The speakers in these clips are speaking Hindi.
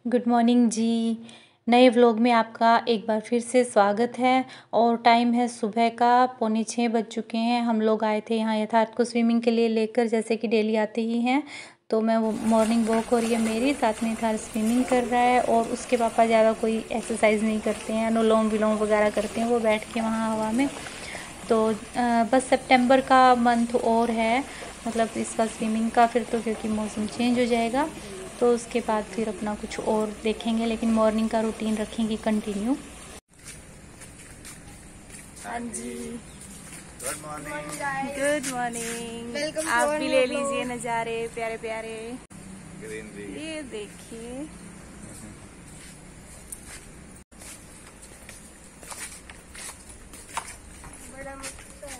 गुड मॉर्निंग जी। नए व्लॉग में आपका एक बार फिर से स्वागत है। और टाइम है सुबह का 5:45 बज चुके हैं। हम लोग आए थे यहाँ यथार्थ को स्विमिंग के लिए लेकर, जैसे कि डेली आते ही हैं। तो मैं वो मॉर्निंग वॉक हो रही है मेरी, साथ में यथार्थ स्विमिंग कर रहा है। और उसके पापा ज़्यादा कोई एक्सरसाइज नहीं करते हैं, अनुलोम विलोम वगैरह करते हैं वो बैठ के वहाँ हवा में। तो बस सितंबर का मंथ और है, मतलब इसका स्विमिंग का, फिर तो क्योंकि मौसम चेंज हो जाएगा तो उसके बाद फिर अपना कुछ और देखेंगे, लेकिन मॉर्निंग का रूटीन रखेंगे कंटिन्यू। हाँ जी, गुड मॉर्निंग। Good morning. आप भी ले लीजिए नज़ारे प्यारे प्यारे। ग्रीनरी ये देखिए, बड़ा मस्त है।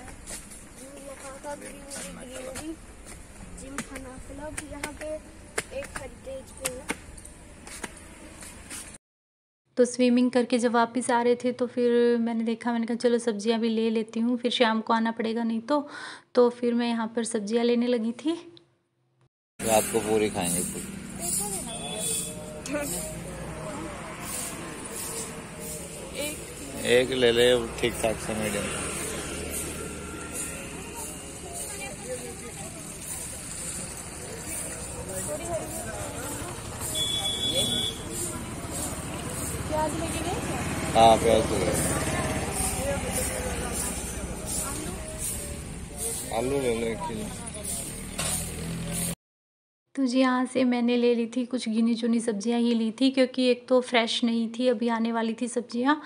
ग्रीनरी जिम खाना क्लब, यहाँ पे एक हेरिटेज पे है। तो स्विमिंग करके जब वापस आ रहे थे तो फिर मैंने कहा चलो सब्जियां भी ले लेती हूँ, फिर शाम को आना पड़ेगा नहीं तो फिर मैं यहाँ पर सब्जियां लेने लगी थी। रात को पूरी खाएंगे पूरी। एक ले ले, ठीक ठाक से मीडियम। प्याज लेके गए? हाँ प्याज तो ले। आलू ले लो 1 किलो। तो जी यहाँ से मैंने ले ली थी कुछ गिनी चुनी सब्जियाँ ही ली थी, क्योंकि एक तो फ्रेश नहीं थी, अभी आने वाली थी सब्जियाँ।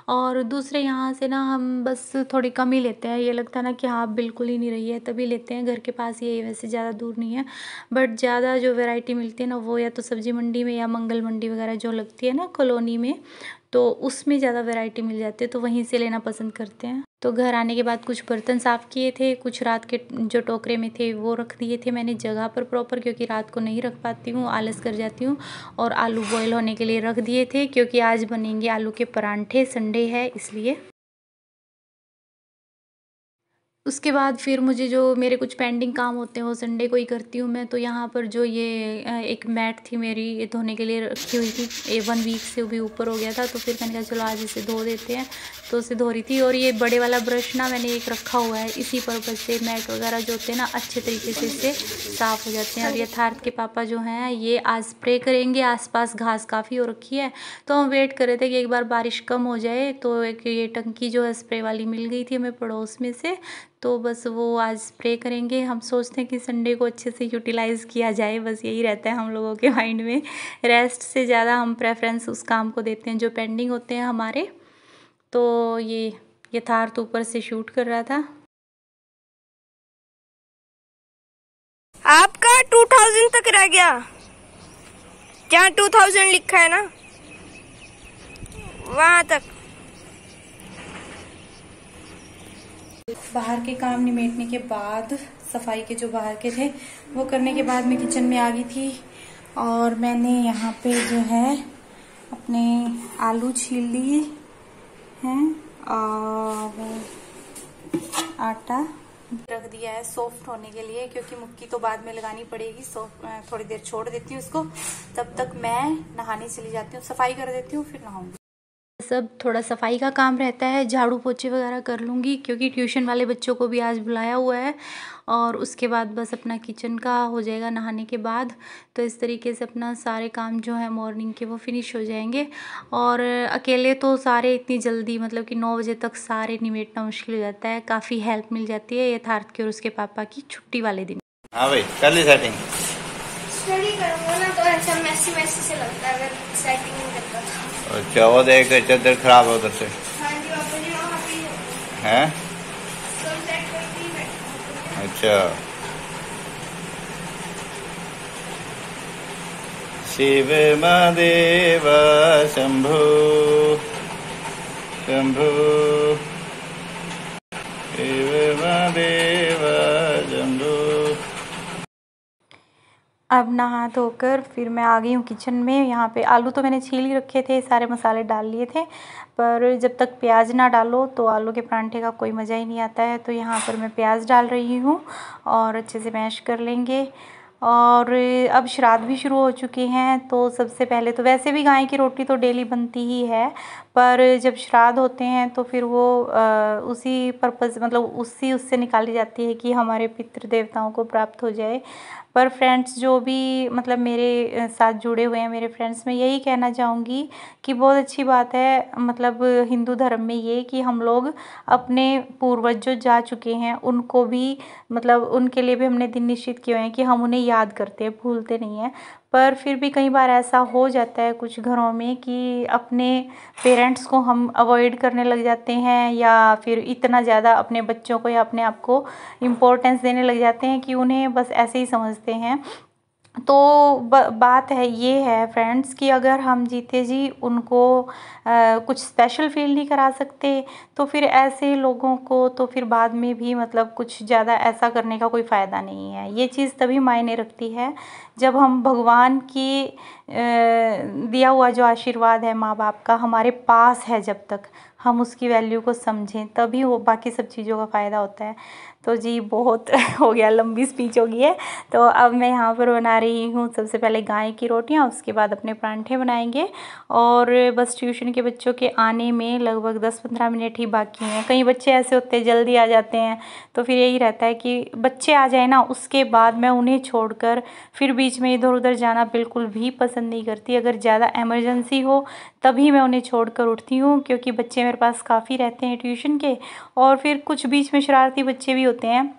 और दूसरे यहाँ से ना हम बस थोड़ी कम ही लेते हैं, ये लगता है ना कि हाँ बिल्कुल ही नहीं रही है तभी लेते हैं। घर के पास ही है, वैसे ज़्यादा दूर नहीं है, बट ज़्यादा जो वैरायटी मिलती है ना वो या तो सब्जी मंडी में या मंगल मंडी वगैरह जो लगती है ना कॉलोनी में, तो उसमें ज़्यादा वैरायटी मिल जाती है, तो वहीं से लेना पसंद करते हैं। तो घर आने के बाद कुछ बर्तन साफ़ किए थे, कुछ रात के जो टोकरे में थे वो रख दिए थे मैंने जगह पर प्रॉपर, क्योंकि रात को नहीं रख पाती हूँ, आलस कर जाती हूँ। और आलू बॉयल होने के लिए रख दिए थे, क्योंकि आज बनेंगे आलू के परांठे, संडे है इसलिए। उसके बाद फिर मुझे जो मेरे कुछ पेंडिंग काम होते हैं वो संडे को ही करती हूँ मैं। तो यहाँ पर जो ये एक मैट थी मेरी, ये धोने के लिए रखी हुई थी, 1 वीक से भी ऊपर हो गया था, तो फिर मैंने कहा चलो आज इसे धो देते हैं, तो उसे धो रही थी। और ये बड़े वाला ब्रश ना मैंने एक रखा हुआ है, इसी पर्पज़ से मैट वगैरह जो होते हैं ना अच्छे तरीके से इससे साफ़ हो जाते हैं। और यथार्थ के पापा जो हैं ये आज स्प्रे करेंगे, आसपास घास काफ़ी हो रखी है, तो हम वेट कर रहे थे कि एक बार बारिश कम हो जाए। तो एक ये टंकी जो है स्प्रे वाली मिल गई थी हमें पड़ोस में से, तो बस वो आज स्प्रे करेंगे। हम सोचते हैं कि संडे को अच्छे से यूटिलाइज़ किया जाए, बस यही रहता है हम लोगों के माइंड में। रेस्ट से ज़्यादा हम प्रेफरेंस उस काम को देते हैं जो पेंडिंग होते हैं हमारे। तो ये यथार्थ ऊपर से शूट कर रहा था। आपका 2000 तक रह गया, जहाँ 2000 लिखा है ना वहाँ तक। बाहर के काम निमेटने के बाद, सफाई के जो बाहर के थे वो करने के बाद मैं किचन में आ गई थी। और मैंने यहाँ पे जो है अपने आलू छील लिए हैं और आटा रख दिया है सॉफ्ट होने के लिए, क्योंकि मुक्की तो बाद में लगानी पड़ेगी। थोड़ी देर छोड़ देती हूँ उसको, तब तक मैं नहाने चली जाती हूँ, सफाई कर देती हूँ, फिर नहाऊंगी। सब थोड़ा सफाई का काम रहता है, झाड़ू पोछे वगैरह कर लूँगी, क्योंकि ट्यूशन वाले बच्चों को भी आज बुलाया हुआ है। और उसके बाद बस अपना किचन का हो जाएगा नहाने के बाद। तो इस तरीके से अपना सारे काम जो है मॉर्निंग के वो फिनिश हो जाएंगे। और अकेले तो सारे इतनी जल्दी, मतलब कि 9 बजे तक सारे निमेटना मुश्किल हो जाता है, काफ़ी हेल्प मिल जाती है यथार्थ की और उसके पापा की छुट्टी वाले दिन। हाँ भाई कर ली सेटिंग। स्टडी करूँगा ना तो ऐसा मैसी मैसी से लगता है अगर सेटिंग नहीं करता था। अच्छा वो देख चादर खराब है उधर से। हाँ जी पापा जी, वहाँ पे हैं? सब सेट करके ही बैठा। अच्छा शिव महादेव शंभु शंभु शिव महादेव शंभु। अब नहा धोकर फिर मैं आ गई हूँ किचन में। यहाँ पे आलू तो मैंने छील ही रखे थे, सारे मसाले डाल लिए थे, पर जब तक प्याज ना डालो तो आलू के परांठे का कोई मज़ा ही नहीं आता है। तो यहाँ पर मैं प्याज डाल रही हूँ और अच्छे से मैश कर लेंगे। और अब श्राद्ध भी शुरू हो चुके हैं। तो सबसे पहले तो वैसे भी गाय की रोटी तो डेली बनती ही है, पर जब श्राद्ध होते हैं तो फिर वो उसी पर्पज़ मतलब उससे निकाली जाती है कि हमारे पितृ देवताओं को प्राप्त हो जाए। पर फ्रेंड्स जो भी मतलब मेरे साथ जुड़े हुए हैं, मेरे फ्रेंड्स, मैं यही कहना चाहूँगी कि बहुत अच्छी बात है मतलब हिंदू धर्म में ये कि हम लोग अपने पूर्वज जो जा चुके हैं उनको भी मतलब उनके लिए भी हमने दिन निश्चित किए हैं कि हम उन्हें याद करते हैं, भूलते नहीं हैं। पर फिर भी कई बार ऐसा हो जाता है कुछ घरों में कि अपने पेरेंट्स को हम अवॉइड करने लग जाते हैं, या फिर इतना ज़्यादा अपने बच्चों को या अपने आप को इम्पोर्टेंस देने लग जाते हैं कि उन्हें बस ऐसे ही समझते हैं। तो बात है ये है फ्रेंड्स कि अगर हम जीते जी उनको कुछ स्पेशल फील नहीं करा सकते तो फिर ऐसे लोगों को तो फिर बाद में भी मतलब कुछ ज़्यादा ऐसा करने का कोई फ़ायदा नहीं है। ये चीज़ तभी मायने रखती है जब हम भगवान की दिया हुआ जो आशीर्वाद है माँ बाप का हमारे पास है, जब तक हम उसकी वैल्यू को समझें तभी वो बाकी सब चीज़ों का फ़ायदा होता है। तो जी बहुत हो गया, लंबी स्पीच हो गई है। तो अब मैं यहाँ पर बना रही हूँ सबसे पहले गाय की रोटियाँ, उसके बाद अपने परांठे बनाएंगे। और बस ट्यूशन के बच्चों के आने में लगभग 10-15 मिनट ही बाकी हैं। कई बच्चे ऐसे होते हैं जल्दी आ जाते हैं, तो फिर यही रहता है कि बच्चे आ जाए ना, उसके बाद मैं उन्हें छोड़कर फिर बीच में इधर उधर जाना बिल्कुल भी पसंद नहीं करती। अगर ज़्यादा इमरजेंसी हो तभी मैं उन्हें छोड़कर उठती हूँ, क्योंकि बच्चे मेरे पास काफ़ी रहते हैं ट्यूशन के, और फिर कुछ बीच में शरारती बच्चे भी होते हैं,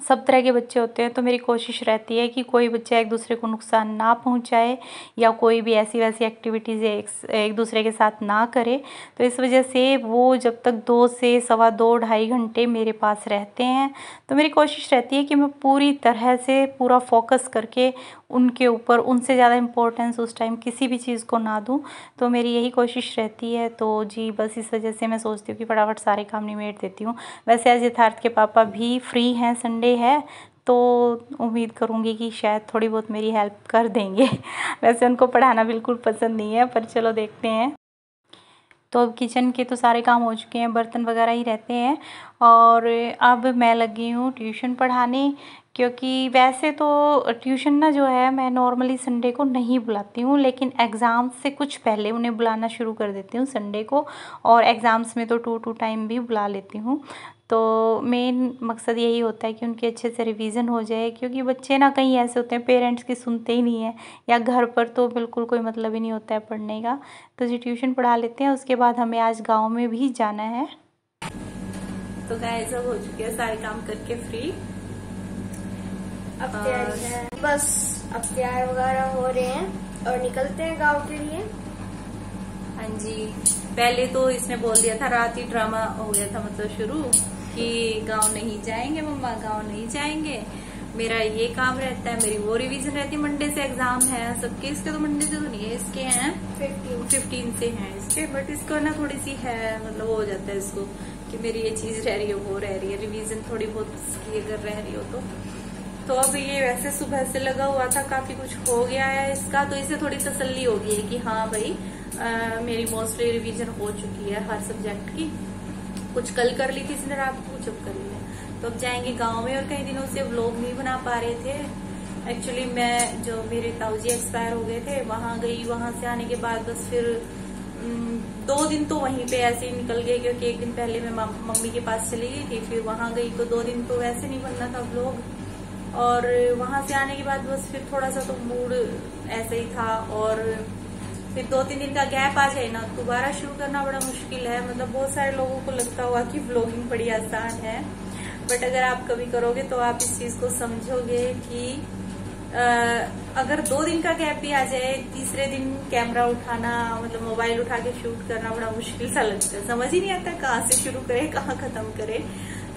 सब तरह के बच्चे होते हैं। तो मेरी कोशिश रहती है कि कोई बच्चा एक दूसरे को नुकसान ना पहुंचाए या कोई भी ऐसी वैसी एक्टिविटीज़ एक दूसरे के साथ ना करे। तो इस वजह से वो जब तक 2 से सवा 2-2.5 घंटे मेरे पास रहते हैं, तो मेरी कोशिश रहती है कि मैं पूरी तरह से पूरा फोकस करके उनके ऊपर उनसे ज़्यादा इम्पोर्टेंस उस टाइम किसी भी चीज़ को ना दूँ। तो मेरी यही कोशिश रहती है। तो जी बस इस वजह से मैं सोचती हूँ कि फटाफट सारे काम निमेट देती हूँ। वैसे आज यथार्थ के पापा भी फ्री हैं, संडे है, तो उम्मीद करूँगी कि शायद थोड़ी बहुत मेरी हेल्प कर देंगे। वैसे उनको पढ़ाना बिल्कुल पसंद नहीं है, पर चलो देखते हैं। तो अब किचन के तो सारे काम हो चुके हैं, बर्तन वगैरह ही रहते हैं। और अब मैं लगी हूँ ट्यूशन पढ़ाने, क्योंकि वैसे तो ट्यूशन ना जो है मैं नॉर्मली संडे को नहीं बुलाती हूँ, लेकिन एग्ज़ाम्स से कुछ पहले उन्हें बुलाना शुरू कर देती हूँ संडे को, और एग्ज़ाम्स में तो 2 टाइम भी बुला लेती हूँ। तो मेन मकसद यही होता है कि उनके अच्छे से रिवीजन हो जाए, क्योंकि बच्चे ना कहीं ऐसे होते हैं पेरेंट्स की सुनते ही नहीं है, या घर पर तो बिल्कुल कोई मतलब ही नहीं होता है पढ़ने का। तो जी ट्यूशन पढ़ा लेते हैं, उसके बाद हमें आज गांव में भी जाना है। तो गाइस अब हो चुके हैं सारे काम करके फ्री। अब तैयारी है, बस अब तैयार वगैरह हो रहे हैं और निकलते हैं गांव के लिए। हाँ जी, पहले तो इसने बोल दिया था, रात ही ड्रामा हो गया था मतलब शुरू कि गांव नहीं जाएंगे मम्मा, गांव नहीं जाएंगे, मेरा ये काम रहता है, मेरी वो रिवीजन रहती है, मंडे से एग्जाम है सबके। इसके तो मंडे से तो नहीं है, इसके हैं 15 से हैं इसके, बट इसको ना थोड़ी सी है मतलब हो जाता है इसको कि मेरी ये चीज रह रही है, वो रह रही है, रिवीजन थोड़ी बहुत इसकी अगर रह रही हो तो अब ये वैसे सुबह से लगा हुआ था, काफी कुछ हो गया है इसका, तो इसे थोड़ी तसल्ली हो गई है कि हाँ भाई मेरी मोस्टली रिवीजन हो चुकी है हर सब्जेक्ट की। कुछ कल कर ली थी इसने रात को, जब कर लिया। तो अब जाएंगे गांव में, और कई दिनों से व्लॉग नहीं बना पा रहे थे। एक्चुअली मैं जो मेरे ताऊजी एक्सपायर हो गए थे वहां गई, वहां से आने के बाद बस फिर 2 दिन तो वहीं पे ऐसे ही निकल गए, क्योंकि एक दिन पहले मैं मम्मी के पास चली गई थी, फिर वहां गई तो 2 दिन तो वैसे नहीं बनना था व्लॉग। और वहां से आने के बाद बस फिर थोड़ा सा तो मूड ऐसा ही था, और फिर 2-3 दिन का गैप आ जाए ना दोबारा शुरू करना बड़ा मुश्किल है। मतलब बहुत सारे लोगों को लगता हुआ कि व्लॉगिंग बड़ी आसान है, बट अगर आप कभी करोगे तो आप इस चीज को समझोगे कि अगर 2 दिन का गैप भी आ जाए, तीसरे दिन कैमरा उठाना मतलब मोबाइल उठा के शूट करना बड़ा मुश्किल सा लगता है, समझ ही नहीं आता कहाँ से शुरू करे कहाँ खत्म करे।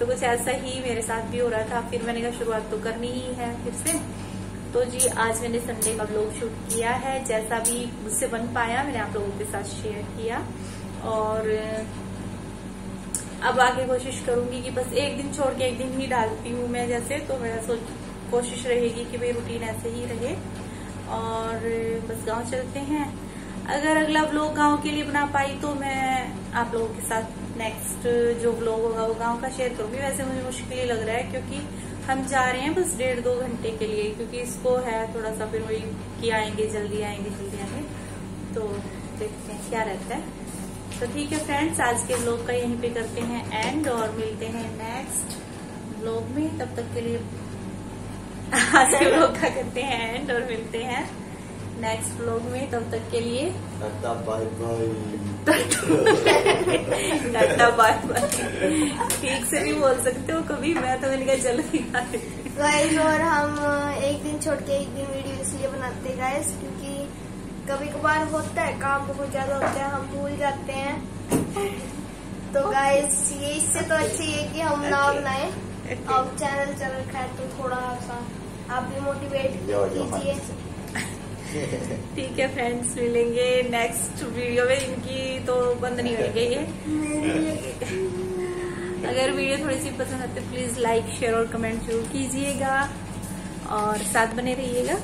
तो कुछ ऐसा ही मेरे साथ भी हो रहा था। फिर मैंने कहा शुरुआत तो करनी ही है फिर से। तो जी आज मैंने संडे का व्लॉग शूट किया है, जैसा भी मुझसे बन पाया मैंने आप लोगों के साथ शेयर किया, और अब आगे कोशिश करूंगी कि बस एक दिन छोड़ के एक दिन ही डालती हूँ मैं, जैसे तो मेरा कोशिश रहेगी कि भाई रूटीन ऐसे ही रहे। और बस गांव चलते हैं। अगर अगला व्लॉग गांव के लिए बना पाई तो मैं आप लोगों के साथ नेक्स्ट जो व्लॉग होगा वो गांव का शेयर करूंगी। वैसे मुझे मुश्किल ही लग रहा है, क्योंकि हम जा रहे हैं बस 1.5-2 घंटे के लिए, क्योंकि इसको है थोड़ा सा फिर वही कि आएंगे जल्दी आएंगे जल्दी आएंगे, तो देखते हैं क्या रहता है। तो ठीक है फ्रेंड्स, आज के व्लॉग का यहीं पे करते हैं एंड, और मिलते हैं नेक्स्ट व्लॉग में। तब तक के लिए आज के व्लॉग का करते हैं एंड, और मिलते हैं नेक्स्ट व्लॉग में। तब तक के लिए tata bye bye. Tata bye bye ठीक से भी बोल सकते हो कभी, मैं तो मैंने कहा जल्दी गाइस। और हम एक दिन छोड़ के एक दिन वीडियो इसलिए बनाते हैं गाइस, क्योंकि कभी कभार होता है काम बहुत ज्यादा होता है, हम भूल जाते हैं। तो गाइस ये इससे तो अच्छी है कि हम ना बनाए। अब चैनल चल रखा है तो थोड़ा सा आप भी मोटिवेट कीजिए। ठीक है फ्रेंड्स, मिलेंगे नेक्स्ट वीडियो में। इनकी तो बंद नहीं होगी ये। अगर वीडियो थोड़ी सी पसंद आती है प्लीज लाइक शेयर और कमेंट जरूर कीजिएगा, और साथ बने रहिएगा।